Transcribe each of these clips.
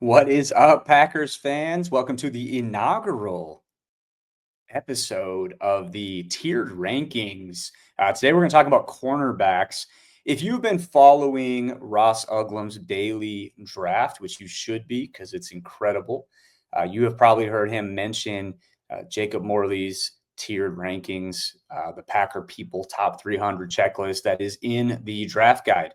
What is up, Packers fans? Welcome to the inaugural episode of the tiered rankings. Today, we're going to talk about cornerbacks. If you've been following Ross Uglam's daily draft, which you should be because it's incredible, you have probably heard him mention Jacob Morley's tiered rankings, the Packer People Top 300 checklist that is in the draft guide.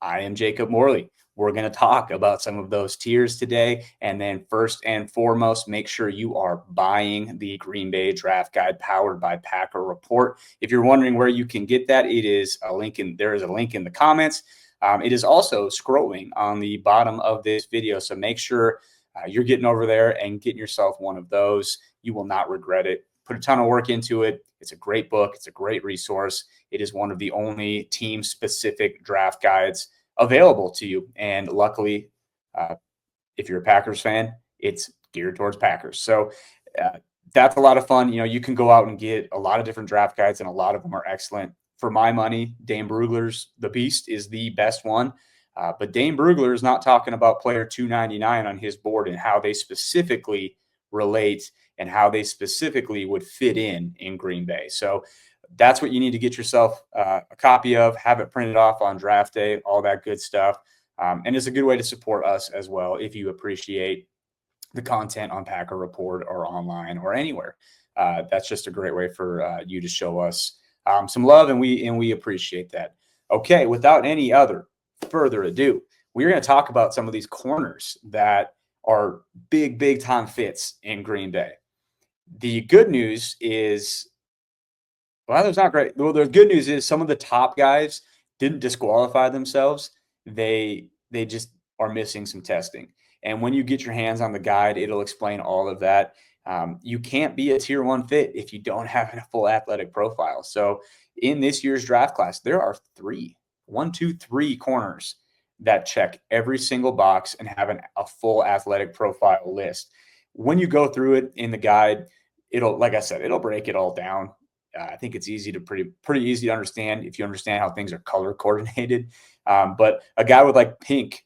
I am Jacob Morley. We're going to talk about some of those tiers today. And then first and foremost, make sure you are buying the Green Bay Draft Guide powered by Packer Report. If you're wondering where you can get that, there is a link in the comments. It is also scrolling on the bottom of this video. So make sure you're getting over there and getting yourself one of those. You will not regret it. Put a ton of work into it. It's a great book. It's a great resource. It is one of the only team-specific draft guides available to you. And luckily, if you're a Packers fan, it's geared towards Packers. So that's a lot of fun. You know, you can go out and get a lot of different draft guides, and a lot of them are excellent. For my money, Dane Brugler's The Beast is the best one. But Dane Brugler is not talking about player 299 on his board and how they specifically relate and how they specifically would fit in Green Bay. So that's what you need to get yourself a copy of, have it printed off on draft day, all that good stuff. And it's a good way to support us as well if you appreciate the content on Packer Report or online or anywhere. That's just a great way for you to show us some love, and we appreciate that. Okay, without any further ado, we're going to talk about some of these corners that are big time fits in Green Bay. The good news is, well, that's not great. Well, the good news is some of the top guys didn't disqualify themselves. They just are missing some testing. And when you get your hands on the guide, it'll explain all of that. You can't be a tier 1 fit if you don't have a full athletic profile. So in this year's draft class, there are three corners that check every single box and have a full athletic profile list. When you go through it in the guide, it'll break it all down. I think it's pretty easy to understand if you understand how things are color coordinated. But a guy with like pink,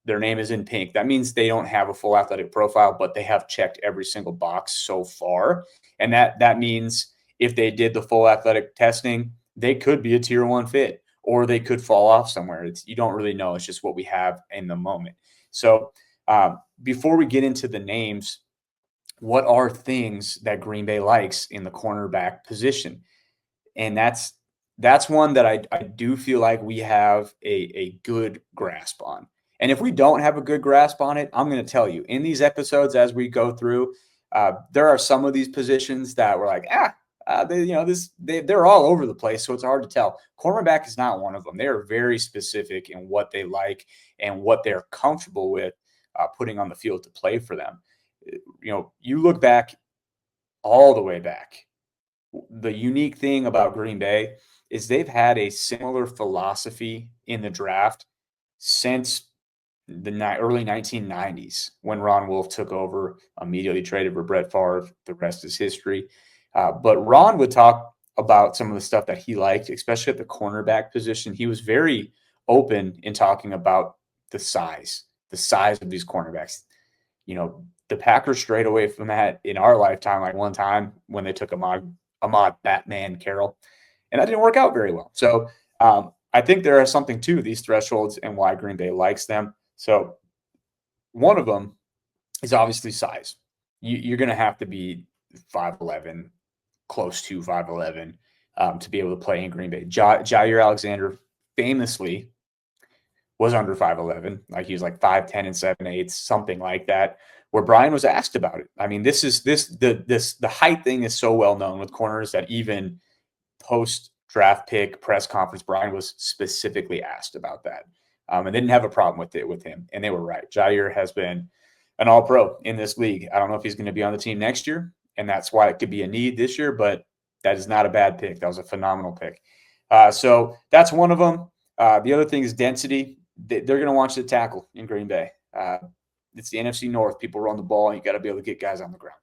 their name is in pink. That means they don't have a full athletic profile, but they have checked every single box so far. And that means if they did the full athletic testing, they could be a tier 1 fit, or they could fall off somewhere. You don't really know. It's just what we have in the moment. So before we get into the names, what are things that Green Bay likes in the cornerback position? And that's one that I do feel like we have a good grasp on. And if we don't have a good grasp on it, I'm going to tell you in these episodes as we go through, there are some of these positions that we're like, they're all over the place, so it's hard to tell. Cornerback is not one of them. They are very specific in what they like and what they're comfortable with putting on the field to play for them. You know, you look back all the way back. The unique thing about Green Bay is they've had a similar philosophy in the draft since the early 1990s when Ron Wolf took over, immediately traded for Brett Favre. The rest is history. But Ron would talk about some of the stuff that he liked, especially at the cornerback position. He was very open in talking about the size of these cornerbacks. You know, the Packers strayed away from that in our lifetime, like one time when they took Ahmad Batman Carroll, and that didn't work out very well. So I think there is something to these thresholds and why Green Bay likes them. So one of them is obviously size. You're going to have to be 5'11", close to 5'11", to be able to play in Green Bay. Jair Alexander famously was under 5'11", like he was like 5'10" and 7/8, something like that, where Brian was asked about it. I mean, the height thing is so well known with corners that even post-draft pick press conference, Brian was specifically asked about that. And they didn't have a problem with him, and they were right. Jair has been an all-pro in this league. I don't know if he's going to be on the team next year, and that's why it could be a need this year, but that is not a bad pick. That was a phenomenal pick. So that's one of them. The other thing is density. They're going to want you to tackle in Green Bay. It's the NFC North. People run the ball, and you got to be able to get guys on the ground.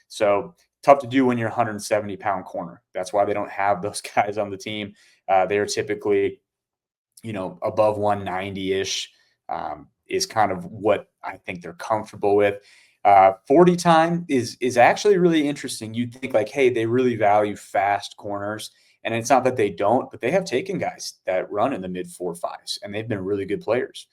So tough to do when you're a 170-pound corner. That's why they don't have those guys on the team. They are typically, above 190-ish. is kind of what I think they're comfortable with. 40 time is actually really interesting. You'd think like, hey, they really value fast corners. And it's not that they don't, but they have taken guys that run in the mid 4.5s, and they've been really good players.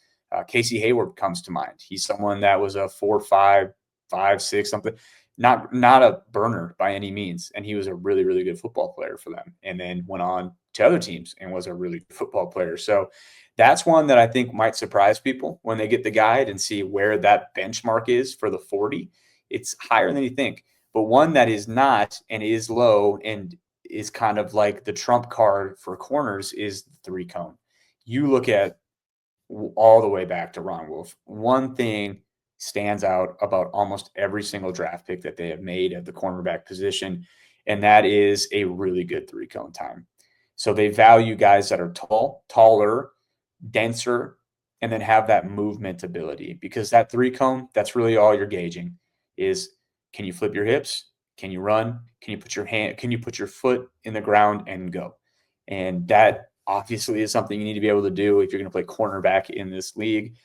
Casey Hayward comes to mind. He's someone that was a 4.5, 5.6, something, not a burner by any means. And he was a really, really good football player for them. And then went on to other teams and was a really good football player. So that's one that I think might surprise people when they get the guide and see where that benchmark is for the 40. It's higher than you think. But one that is not and is low and is kind of like the trump card for corners is the 3-cone. You look at all the way back to Ron Wolf. One thing stands out about almost every single draft pick that they have made at the cornerback position, and that is a really good 3-cone time. So they value guys that are taller, denser, and then have that movement ability, because that 3-cone, that's really all you're gauging is, can you flip your hips? Can you run? Can you put your foot in the ground and go? And that obviously is something you need to be able to do if you're going to play cornerback in this league.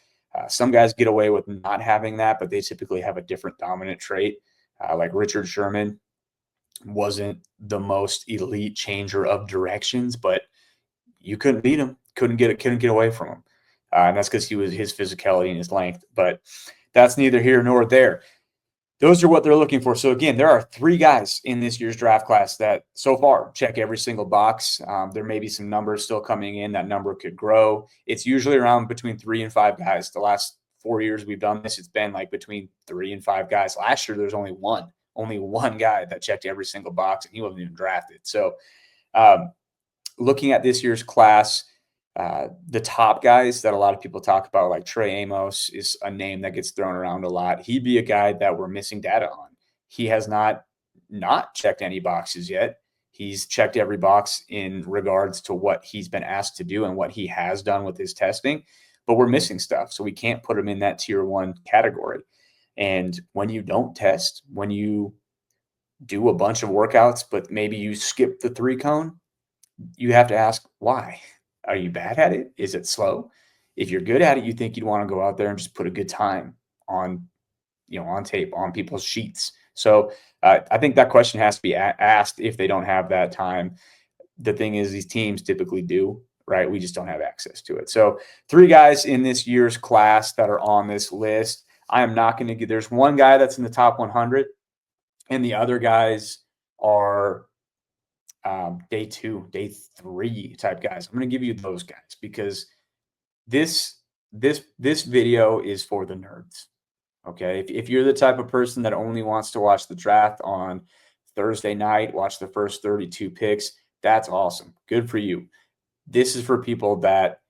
Some guys get away with not having that, but they typically have a different dominant trait. Like Richard Sherman wasn't the most elite changer of directions, but you couldn't beat him, couldn't get away from him. And that's because his physicality and his length. But that's neither here nor there. Those are what they're looking for. So again, there are 3 guys in this year's draft class that so far check every single box. There may be some numbers still coming in. That number could grow. It's usually around between 3 and 5 guys. The last 4 years we've done this, it's been like between 3 and 5 guys. Last year, there's only one guy that checked every single box, and he wasn't even drafted. So looking at this year's class, the top guys that a lot of people talk about, like Trey Amos, is a name that gets thrown around a lot. He'd be a guy that we're missing data on. He has not checked any boxes yet. He's checked every box in regards to what he's been asked to do and what he has done with his testing, but we're missing stuff. So we can't put him in that tier 1 category. And when you don't test, when you do a bunch of workouts, but maybe you skip the 3-cone, you have to ask why. Are you bad at it? Is it slow? If you're good at it, you think you'd want to go out there and just put a good time on tape, on people's sheets. So I think that question has to be asked if they don't have that time. The thing is, these teams typically do, right? We just don't have access to it. So 3 guys in this year's class that are on this list. I am not going to get, there's one guy that's in the top 100, and the other guys are day 2, day 3 type guys. I'm going to give you those guys because this video is for the nerds. Okay. If you're the type of person that only wants to watch the draft on Thursday night, watch the first 32 picks, that's awesome. Good for you. This is for people that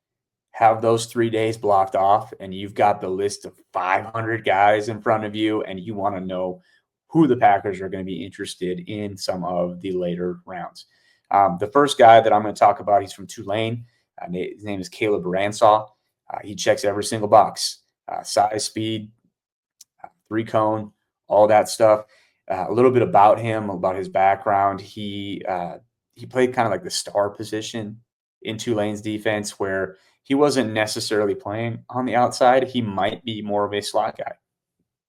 have those 3 days blocked off, and you've got the list of 500 guys in front of you, and you want to know who the Packers are going to be interested in some of the later rounds. The first guy that I'm going to talk about, he's from Tulane. His name is Caleb Ransaw. He checks every single box, size, speed, 3-cone, all that stuff. A little bit about him, about his background. He played kind of like the star position in Tulane's defense, where he wasn't necessarily playing on the outside. He might be more of a slot guy.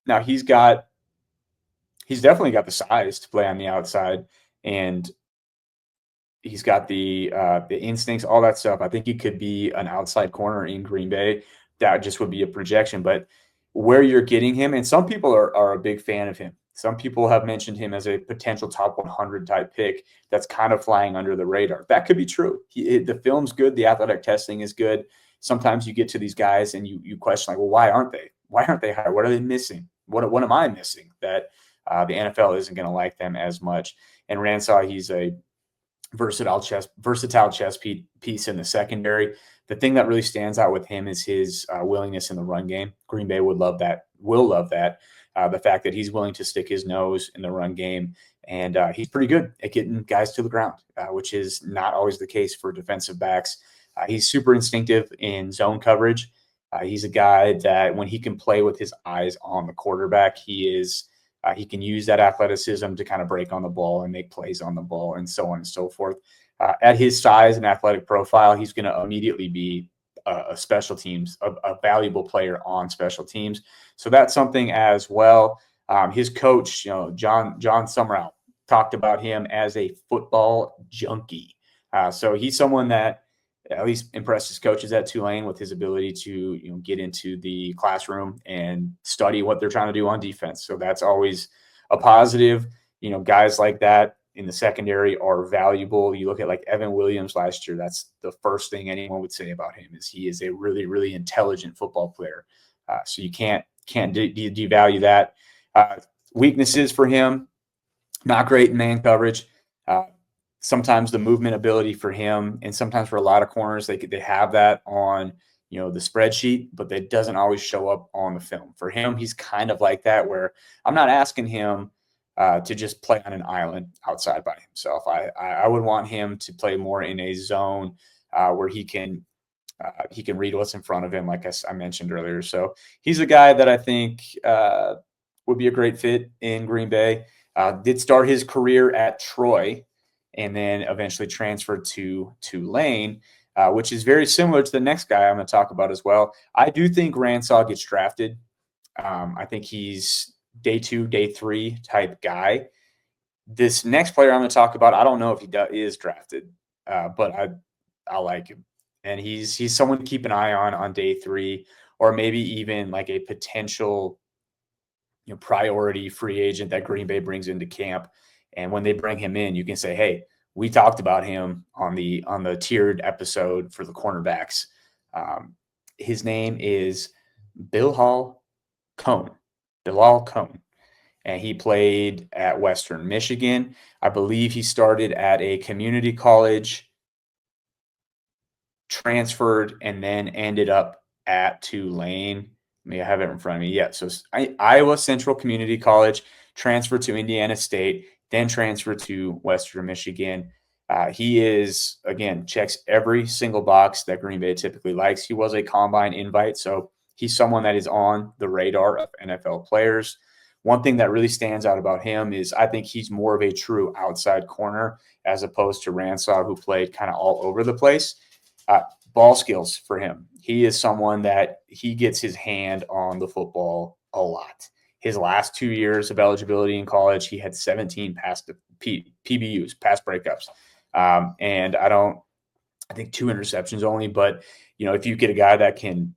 Now he's definitely got the size to play on the outside, and he's got the instincts, all that stuff. I think he could be an outside corner in Green Bay. That just would be a projection. But where you're getting him, and some people are a big fan of him. Some people have mentioned him as a potential top 100 type pick that's kind of flying under the radar. That could be true. The film's good. The athletic testing is good. Sometimes you get to these guys and you question, like, well, why aren't they? Why aren't they higher? What are they missing? What am I missing that the NFL isn't going to like them as much? And Ransaw, he's a versatile chess piece in the secondary. The thing that really stands out with him is his willingness in the run game. Green Bay will love that. The fact that he's willing to stick his nose in the run game, and he's pretty good at getting guys to the ground, which is not always the case for defensive backs. He's super instinctive in zone coverage. He's a guy that when he can play with his eyes on the quarterback, he can use that athleticism to kind of break on the ball and make plays on the ball and so on and so forth. At his size and athletic profile, he's going to immediately be a special teams, a valuable player on special teams. So that's something as well. His coach, John Summerall, talked about him as a football junkie. So he's someone that at least impressed his coaches at Tulane with his ability to get into the classroom and study what they're trying to do on defense. So that's always a positive. Guys like that in the secondary are valuable. You look at like Evan Williams last year. That's the first thing anyone would say about him is he is a really, really intelligent football player. So you can't devalue that. Weaknesses for him, not great in man coverage. Sometimes the movement ability for him, and sometimes for a lot of corners, they have that on the spreadsheet, but that doesn't always show up on the film. For him, he's kind of like that, where I'm not asking him to just play on an island outside by himself. I would want him to play more in a zone where he can read what's in front of him, like I mentioned earlier. So he's a guy that I think would be a great fit in Green Bay. Did start his career at Troy and then eventually transferred to Tulane, which is very similar to the next guy I'm going to talk about as well. I do think Ransaw gets drafted. I think he's day 2, day 3 type guy. This next player I'm going to talk about, I don't know if he is drafted, but I like him. And he's someone to keep an eye on day 3, or maybe even like a potential priority free agent that Green Bay brings into camp. And when they bring him in, you can say, hey, we talked about him on the tiered episode for the cornerbacks. His name is Bilal Conn. And he played at Western Michigan. I believe he started at a community college, transferred, and then ended up at Tulane. I have it in front of me. Yeah, so Iowa Central Community College, transferred to Indiana State, then transferred to Western Michigan. He is, again, checks every single box that Green Bay typically likes. He was a combine invite, so he's someone that is on the radar of NFL players. One thing that really stands out about him is I think he's more of a true outside corner as opposed to Ransaw, who played kind of all over the place. Ball skills for him. He is someone that he gets his hand on the football a lot. His last 2 years of eligibility in college, he had 17 PBUs, pass breakups. And I think 2 interceptions only. But, if you get a guy that can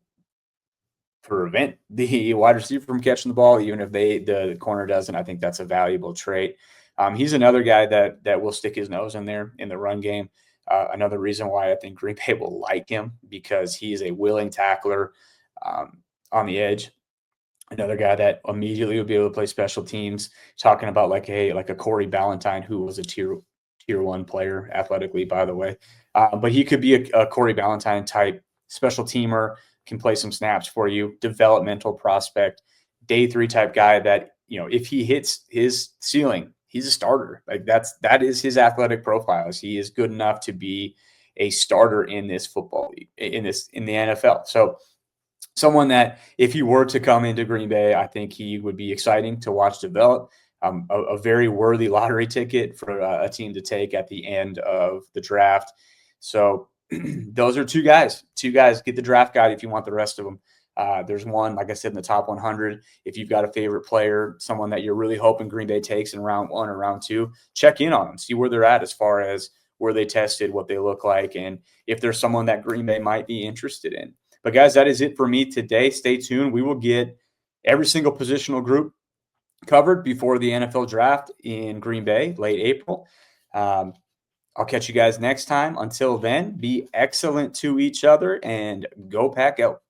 prevent the wide receiver from catching the ball, even if the corner doesn't, I think that's a valuable trait. He's another guy that will stick his nose in there in the run game. Another reason why I think Green Bay will like him, because he is a willing tackler on the edge. Another guy that immediately will be able to play special teams. Talking about like a Corey Ballantyne, who was a tier 1 player athletically, by the way. But he could be a Corey Ballantyne type special teamer, can play some snaps for you, developmental prospect, day 3 type guy that, if he hits his ceiling, he's a starter. Like that is his athletic profile. He is good enough to be a starter in this football league, in the NFL. So someone that if he were to come into Green Bay, I think he would be exciting to watch develop. A very worthy lottery ticket for a team to take at the end of the draft. So those are 2 guys. 2 guys. Get the draft guide if you want the rest of them. There's one, like I said, in the top 100. If you've got a favorite player, someone that you're really hoping Green Bay takes in round 1 or round 2, check in on them. See where they're at as far as where they tested, what they look like, and if there's someone that Green Bay might be interested in. But, guys, that is it for me today. Stay tuned. We will get every single positional group covered before the NFL draft in Green Bay, late April. I'll catch you guys next time. Until then, be excellent to each other and go Pack Out.